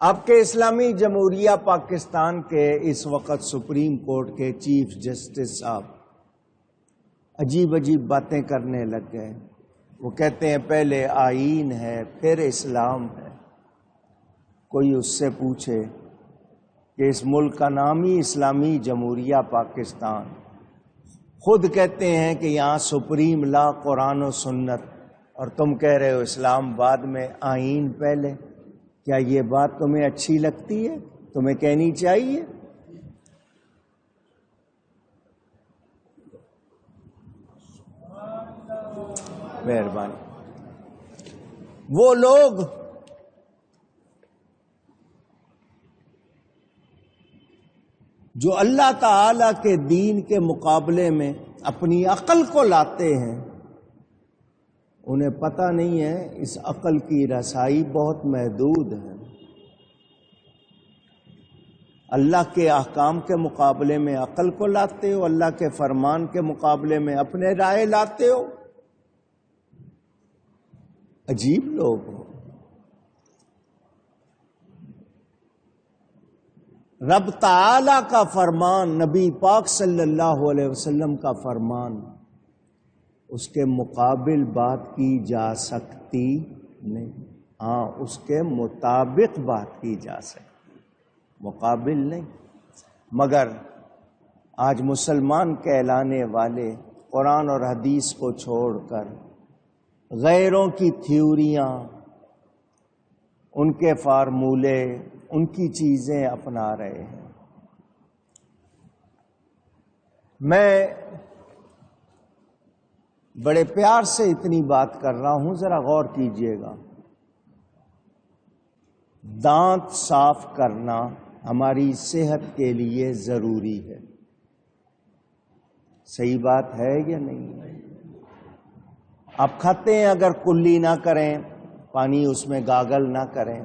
آپ کے اسلامی جمہوریہ پاکستان کے اس وقت سپریم کورٹ کے چیف جسٹس صاحب عجیب عجیب باتیں کرنے لگ گئے. وہ کہتے ہیں پہلے آئین ہے پھر اسلام ہے. کوئی اس سے پوچھے کہ اس ملک کا نام ہی اسلامی جمہوریہ پاکستان، خود کہتے ہیں کہ یہاں سپریم لا قرآن و سنت، اور تم کہہ رہے ہو اسلام بعد میں آئین پہلے. کیا یہ بات تمہیں اچھی لگتی ہے؟ تمہیں کہنی چاہیے؟ مہربانی. وہ لوگ جو اللہ تعالی کے دین کے مقابلے میں اپنی عقل کو لاتے ہیں، انہیں پتہ نہیں ہے اس عقل کی رسائی بہت محدود ہے. اللہ کے احکام کے مقابلے میں عقل کو لاتے ہو، اللہ کے فرمان کے مقابلے میں اپنے رائے لاتے ہو. عجیب لوگ ہو. رب تعالی کا فرمان، نبی پاک صلی اللہ علیہ وسلم کا فرمان، اس کے مقابل بات کی جا سکتی نہیں. ہاں اس کے مطابق بات کی جا سکتی، مقابل نہیں. مگر آج مسلمان کہلانے والے قرآن اور حدیث کو چھوڑ کر غیروں کی تھیوریاں، ان کے فارمولے، ان کی چیزیں اپنا رہے ہیں. میں بڑے پیار سے اتنی بات کر رہا ہوں، ذرا غور کیجئے گا. دانت صاف کرنا ہماری صحت کے لیے ضروری ہے. صحیح بات ہے یا نہیں؟ آپ کھاتے ہیں، اگر کلی نہ کریں، پانی اس میں گاگل نہ کریں،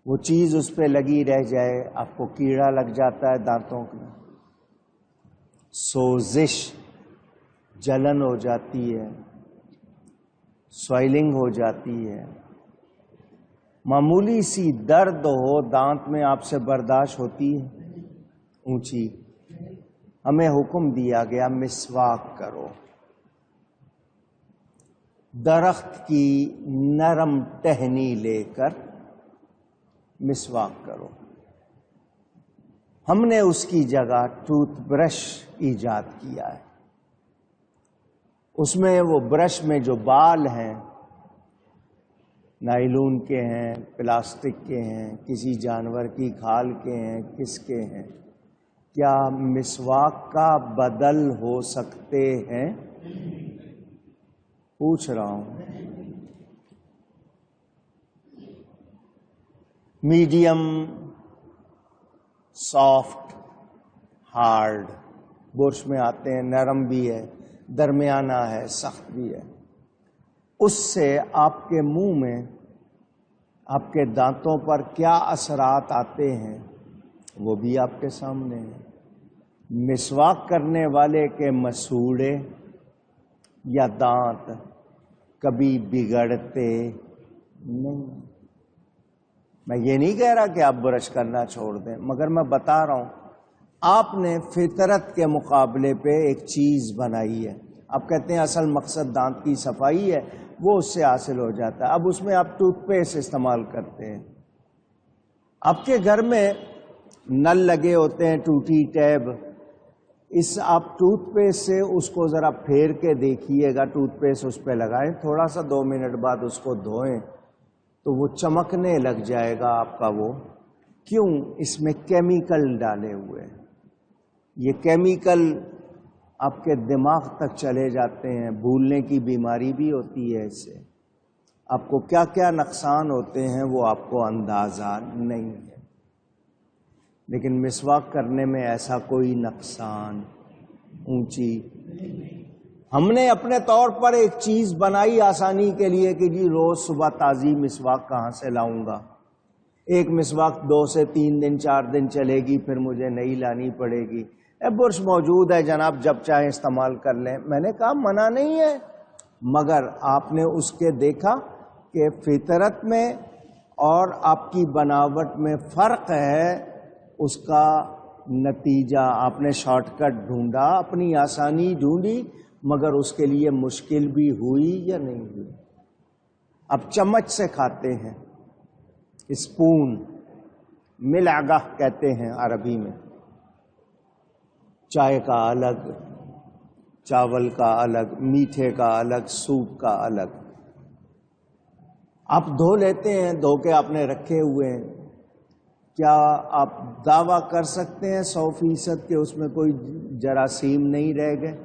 وہ چیز اس پہ لگی رہ جائے، آپ کو کیڑا لگ جاتا ہے دانتوں میں، سوزش، جلن ہو جاتی ہے، سوائلنگ ہو جاتی ہے. معمولی سی درد ہو دانت میں آپ سے برداشت ہوتی ہے؟ اونچی. ہمیں حکم دیا گیا مسواک کرو. درخت کی نرم ٹہنی لے کر مسواک کرو. ہم نے اس کی جگہ ٹوتھ برش ایجاد کیا ہے. اس میں وہ برش میں جو بال ہیں، نائلون کے ہیں، پلاسٹک کے ہیں، کسی جانور کی کھال کے ہیں، کس کے ہیں، کیا مسواک کا بدل ہو سکتے ہیں؟ پوچھ رہا ہوں. میڈیم، سافٹ، ہارڈ برش میں آتے ہیں، نرم بھی ہے، درمیانہ ہے، سخت بھی ہے. اس سے آپ کے منہ میں، آپ کے دانتوں پر کیا اثرات آتے ہیں وہ بھی آپ کے سامنے ہے. مسواک کرنے والے کے مسوڑے یا دانت کبھی بگڑتے نہیں. میں یہ نہیں کہہ رہا کہ آپ برش کرنا چھوڑ دیں، مگر میں بتا رہا ہوں آپ نے فطرت کے مقابلے پہ ایک چیز بنائی ہے. آپ کہتے ہیں اصل مقصد دانت کی صفائی ہے، وہ اس سے حاصل ہو جاتا ہے. اب اس میں آپ ٹوتھ پیسٹ استعمال کرتے ہیں. آپ کے گھر میں نل لگے ہوتے ہیں، ٹوٹی ٹیب. آپ ٹوتھ پیسٹ سے اس کو ذرا پھیر کے دیکھیے گا، ٹوتھ پیسٹ اس پہ لگائیں، تھوڑا سا 2 منٹ بعد اس کو دھوئیں تو وہ چمکنے لگ جائے گا آپ کا. وہ کیوں؟ اس میں کیمیکل ڈالے ہوئے. یہ کیمیکل آپ کے دماغ تک چلے جاتے ہیں، بھولنے کی بیماری بھی ہوتی ہے اس سے. آپ کو کیا کیا نقصان ہوتے ہیں وہ آپ کو اندازہ نہیں ہے. لیکن مسواک کرنے میں ایسا کوئی نقصان. اونچی. ہم نے اپنے طور پر ایک چیز بنائی آسانی کے لیے کہ جی روز صبح تازی مسواک کہاں سے لاؤں گا. ایک مسواک 2 سے 3 دن 4 دن چلے گی، پھر مجھے نئی لانی پڑے گی. برش موجود ہے جناب، جب چاہیں استعمال کر لیں. میں نے کہا منع نہیں ہے، مگر آپ نے اس کے دیکھا کہ فطرت میں اور آپ کی بناوٹ میں فرق ہے، اس کا نتیجہ آپ نے شارٹ کٹ ڈھونڈا، اپنی آسانی ڈھونڈی، مگر اس کے لیے مشکل بھی ہوئی یا نہیں ہوئی؟ اب چمچ سے کھاتے ہیں، اسپون، ملعقہ کہتے ہیں عربی میں، چائے کا الگ، چاول کا الگ، میٹھے کا الگ، سوپ کا الگ۔ آپ دھو لیتے ہیں، دھو کے آپ نے رکھے ہوئے ہیں، کیا آپ دعویٰ کر سکتے ہیں 100% کہ اس میں کوئی جراثیم نہیں رہ گئے؟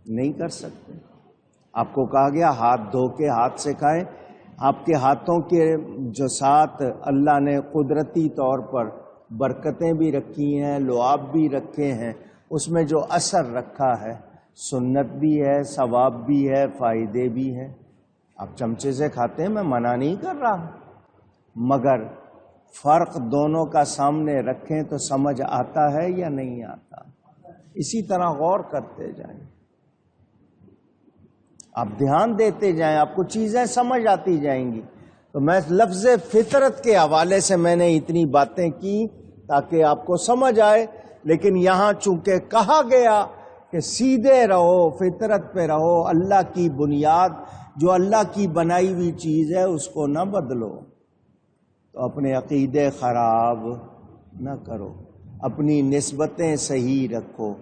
نہیں کر سکتے۔ آپ کو کہا گیا ہاتھ دھو کے ہاتھ سے کھائیں، آپ کے ہاتھوں کے جو ساتھ اللہ نے قدرتی طور پر برکتیں بھی رکھی ہیں، لعاب بھی رکھے ہیں، اس میں جو اثر رکھا ہے، سنت بھی ہے، ثواب بھی ہے، فائدے بھی ہیں۔ آپ چمچے سے کھاتے ہیں، میں منع نہیں کر رہا، مگر فرق دونوں کا سامنے رکھیں تو سمجھ آتا ہے یا نہیں آتا؟ اسی طرح غور کرتے جائیں، آپ دھیان دیتے جائیں، آپ کو چیزیں سمجھ آتی جائیں گی۔ تو میں لفظ فطرت کے حوالے سے میں نے اتنی باتیں کی تاکہ آپ کو سمجھ آئے، لیکن یہاں چونکہ کہا گیا کہ سیدھے رہو، فطرت پہ رہو، اللہ کی بنیاد جو اللہ کی بنائی ہوئی چیز ہے اس کو نہ بدلو، تو اپنے عقیدے خراب نہ کرو، اپنی نسبتیں صحیح رکھو۔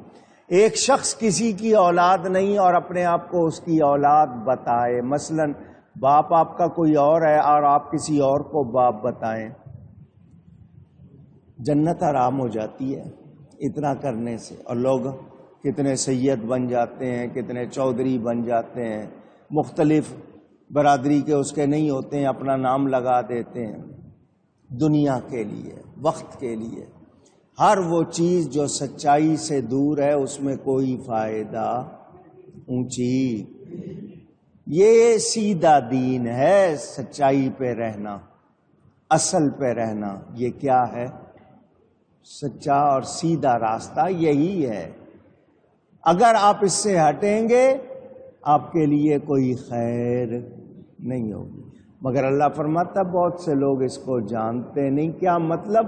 ایک شخص کسی کی اولاد نہیں اور اپنے آپ کو اس کی اولاد بتائے، مثلا باپ آپ کا کوئی اور ہے اور آپ کسی اور کو باپ بتائیں، جنت حرام ہو جاتی ہے اتنا کرنے سے۔ اور لوگ کتنے سید بن جاتے ہیں، کتنے چودھری بن جاتے ہیں، مختلف برادری کے اس کے نہیں ہوتے ہیں، اپنا نام لگا دیتے ہیں دنیا کے لیے، وقت کے لیے۔ ہر وہ چیز جو سچائی سے دور ہے اس میں کوئی فائدہ اونچی۔ یہ سیدھا دین ہے، سچائی پہ رہنا، اصل پہ رہنا۔ یہ کیا ہے؟ سچا اور سیدھا راستہ یہی ہے۔ اگر آپ اس سے ہٹیں گے آپ کے لیے کوئی خیر نہیں ہوگی۔ مگر اللہ فرماتا بہت سے لوگ اس کو جانتے نہیں۔ کیا مطلب؟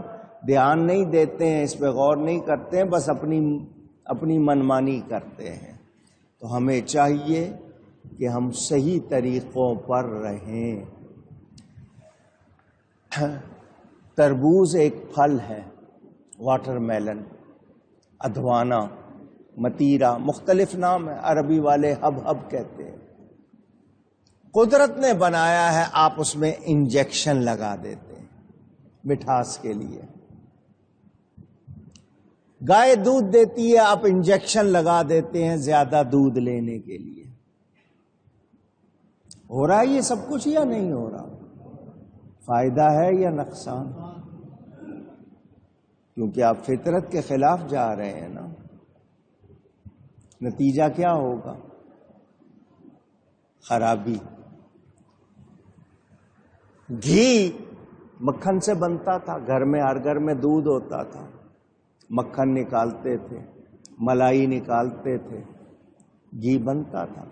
دھیان نہیں دیتے ہیں، اس پہ غور نہیں کرتے ہیں، بس اپنی منمانی کرتے ہیں۔ تو ہمیں چاہیے کہ ہم صحیح طریقوں پر رہیں۔ تربوز ایک پھل ہے، واٹر میلن، ادوانا، متیرا، مختلف نام ہے، عربی والے ہب کہتے ہیں۔ قدرت نے بنایا ہے، آپ اس میں انجیکشن لگا دیتے ہیں مٹھاس کے لیے۔ گائے دودھ دیتی ہے، آپ انجیکشن لگا دیتے ہیں زیادہ دودھ لینے کے لیے۔ ہو رہا ہے یہ سب کچھ یا نہیں ہو رہا؟ فائدہ ہے یا نقصان؟ کیونکہ آپ فطرت کے خلاف جا رہے ہیں نا۔ نتیجہ کیا ہوگا؟ خرابی۔ گھی مکھن سے بنتا تھا، گھر میں ہر گھر میں دودھ ہوتا تھا، مکھن نکالتے تھے، ملائی نکالتے تھے، گھی بنتا تھا۔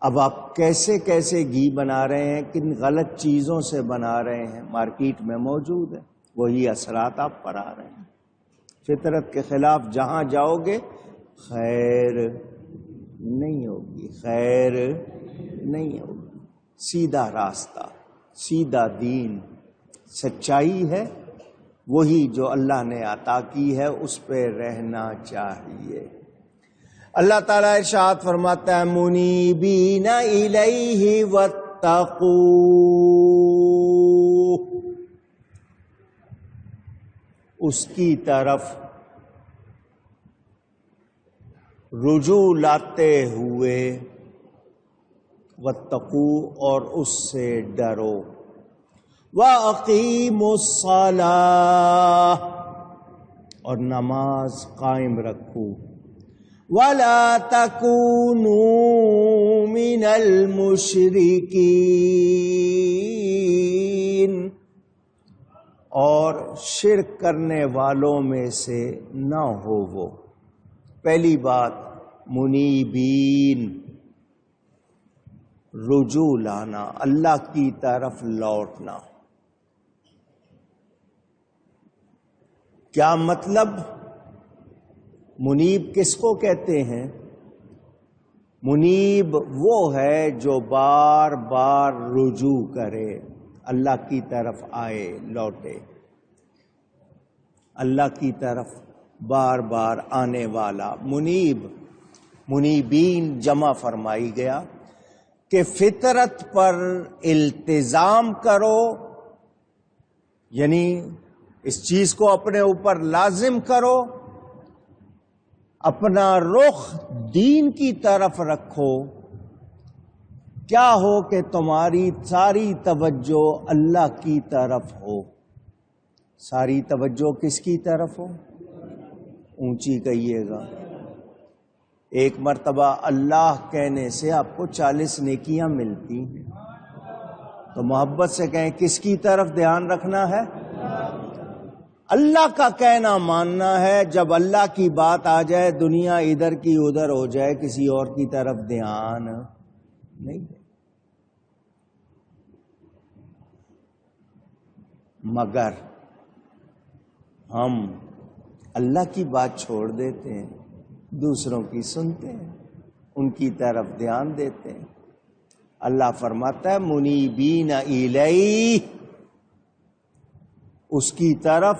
اب آپ کیسے کیسے گھی بنا رہے ہیں، کن غلط چیزوں سے بنا رہے ہیں، مارکیٹ میں موجود ہے، وہی اثرات آپ پر آ رہے ہیں۔ فطرت کے خلاف جہاں جاؤ گے خیر نہیں ہوگی، خیر نہیں ہوگی۔ سیدھا راستہ، سیدھا دین، سچائی ہے، وہی جو اللہ نے عطا کی ہے اس پہ رہنا چاہیے۔ اللہ تعالیٰ ارشاد فرماتا ہے منیبین الیہ واتقوہ، اس کی طرف رجوع لاتے ہوئے، واتقوہ، اور اس سے ڈرو، وَأَقِيمُوا الصَّلَاةَ، اور نماز قائم رکھو، وَلَا تَكُونُوا مِنَ الْمُشْرِكِينَ، اور شرک کرنے والوں میں سے نہ ہو وہ۔ پہلی بات منیبین، رجوع لانا، اللہ کی طرف لوٹنا۔ کیا مطلب؟ منیب کس کو کہتے ہیں؟ منیب وہ ہے جو بار بار رجوع کرے، اللہ کی طرف آئے، لوٹے، اللہ کی طرف بار بار آنے والا منیب۔ منیبین جمع فرمائی گیا کہ فطرت پر التزام کرو، یعنی اس چیز کو اپنے اوپر لازم کرو، اپنا رخ دین کی طرف رکھو۔ کیا ہو کہ تمہاری ساری توجہ اللہ کی طرف ہو۔ ساری توجہ کس کی طرف ہو؟ اونچی کہیے گا۔ ایک مرتبہ اللہ کہنے سے آپ کو 40 نیکیاں ملتی ہیں، تو محبت سے کہیں کس کی طرف دھیان رکھنا ہے؟ اللہ کا کہنا ماننا ہے۔ جب اللہ کی بات آ جائے، دنیا ادھر کی ادھر ہو جائے، کسی اور کی طرف دھیان نہیں دے۔ مگر ہم اللہ کی بات چھوڑ دیتے ہیں، دوسروں کی سنتے ہیں، ان کی طرف دھیان دیتے ہیں۔ اللہ فرماتا ہے منیبین الیہ، اس کی طرف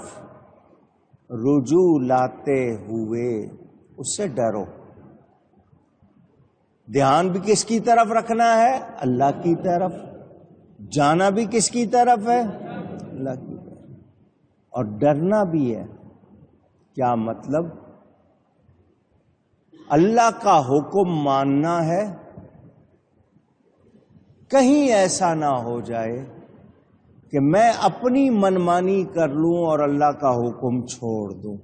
رجوع لاتے ہوئے، اس سے ڈرو۔ دھیان بھی کس کی طرف رکھنا ہے؟ اللہ کی طرف۔ جانا بھی کس کی طرف ہے؟ اللہ کی طرف۔ اور ڈرنا بھی ہے۔ کیا مطلب؟ اللہ کا حکم ماننا ہے، کہیں ایسا نہ ہو جائے کہ میں اپنی منمانی کر لوں اور اللہ کا حکم چھوڑ دوں۔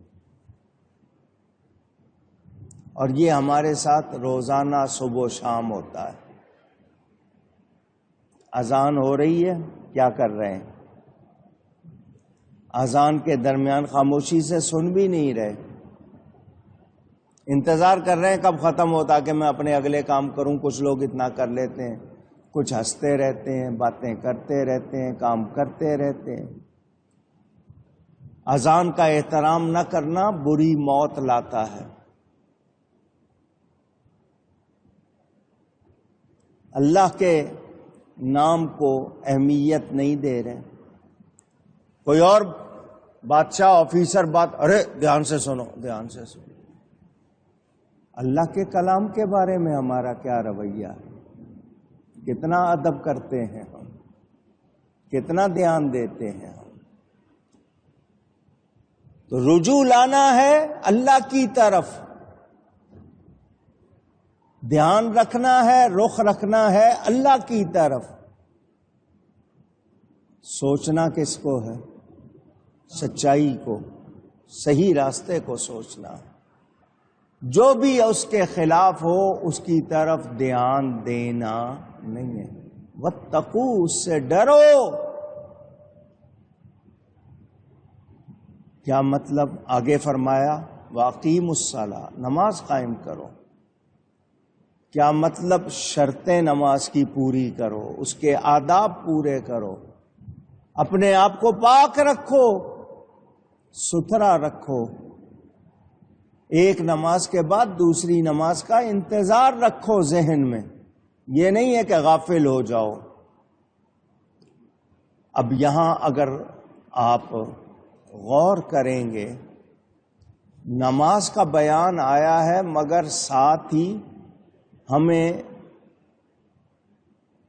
اور یہ ہمارے ساتھ روزانہ صبح و شام ہوتا ہے۔ اذان ہو رہی ہے، کیا کر رہے ہیں؟ اذان کے درمیان خاموشی سے سن بھی نہیں رہے، انتظار کر رہے ہیں کب ختم ہوتا کہ میں اپنے اگلے کام کروں۔ کچھ لوگ اتنا کر لیتے ہیں، کچھ ہنستے رہتے ہیں، باتیں کرتے رہتے ہیں، کام کرتے رہتے ہیں۔ اذان کا احترام نہ کرنا بری موت لاتا ہے۔ اللہ کے نام کو اہمیت نہیں دے رہے۔ کوئی اور بادشاہ آفیسر بات، ارے دھیان سے سنو، دھیان سے سنو۔ اللہ کے کلام کے بارے میں ہمارا کیا رویہ ہے؟ کتنا ادب کرتے ہیں ہم، کتنا دھیان دیتے ہیں ہم۔ تو رجوع لانا ہے اللہ کی طرف، دھیان رکھنا ہے، رخ رکھنا ہے اللہ کی طرف۔ سوچنا کس کو ہے؟ سچائی کو، صحیح راستے کو سوچنا ہے۔ جو بھی اس کے خلاف ہو اس کی طرف دھیان دینا نہیں ہے۔ واتقوا، اس سے ڈرو۔ کیا مطلب؟ آگے فرمایا واقیموا الصلاۃ، نماز قائم کرو۔ کیا مطلب؟ شرطیں نماز کی پوری کرو، اس کے آداب پورے کرو، اپنے آپ کو پاک رکھو، ستھرا رکھو۔ ایک نماز کے بعد دوسری نماز کا انتظار رکھو ذہن میں، یہ نہیں ہے کہ غافل ہو جاؤ۔ اب یہاں اگر آپ غور کریں گے، نماز کا بیان آیا ہے، مگر ساتھ ہی ہمیں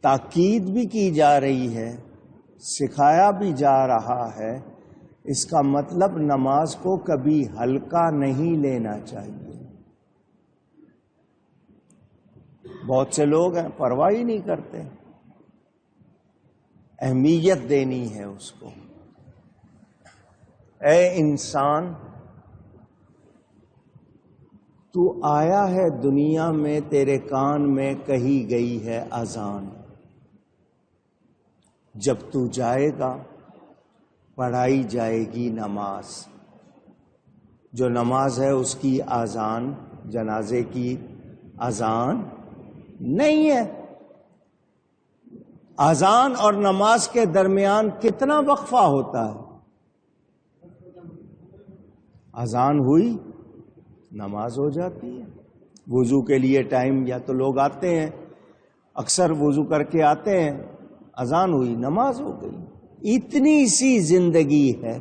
تاکید بھی کی جا رہی ہے، سکھایا بھی جا رہا ہے۔ اس کا مطلب نماز کو کبھی ہلکا نہیں لینا چاہیے۔ بہت سے لوگ ہیں پرواہ ہی نہیں کرتے، اہمیت دینی ہے اس کو۔ اے انسان، تو آیا ہے دنیا میں، تیرے کان میں کہی گئی ہے اذان۔ جب تو جائے گا پڑھائی جائے گی نماز۔ جو نماز ہے اس کی اذان جنازے کی اذان نہیں ہے۔ اذان اور نماز کے درمیان کتنا وقفہ ہوتا ہے؟ اذان ہوئی نماز ہو جاتی ہے. وضو کے لیے ٹائم یا تو لوگ آتے ہیں، اکثر وضو کر کے آتے ہیں، اذان ہوئی نماز ہو گئی. اتنی سی زندگی ہے.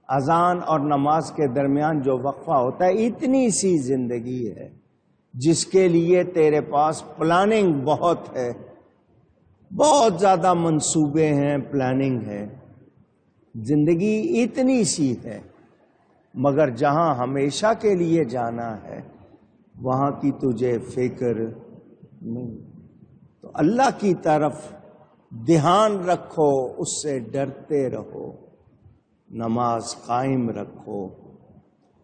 اذان اور نماز کے درمیان جو وقفہ ہوتا ہے اتنی سی زندگی ہے جس کے لیے تیرے پاس پلاننگ بہت ہے، بہت زیادہ منصوبے ہیں، پلاننگ ہے. زندگی اتنی سی ہے، مگر جہاں ہمیشہ کے لیے جانا ہے وہاں کی تجھے فکر نہیں. تو اللہ کی طرف دھیان رکھو، اس سے ڈرتے رہو، نماز قائم رکھو.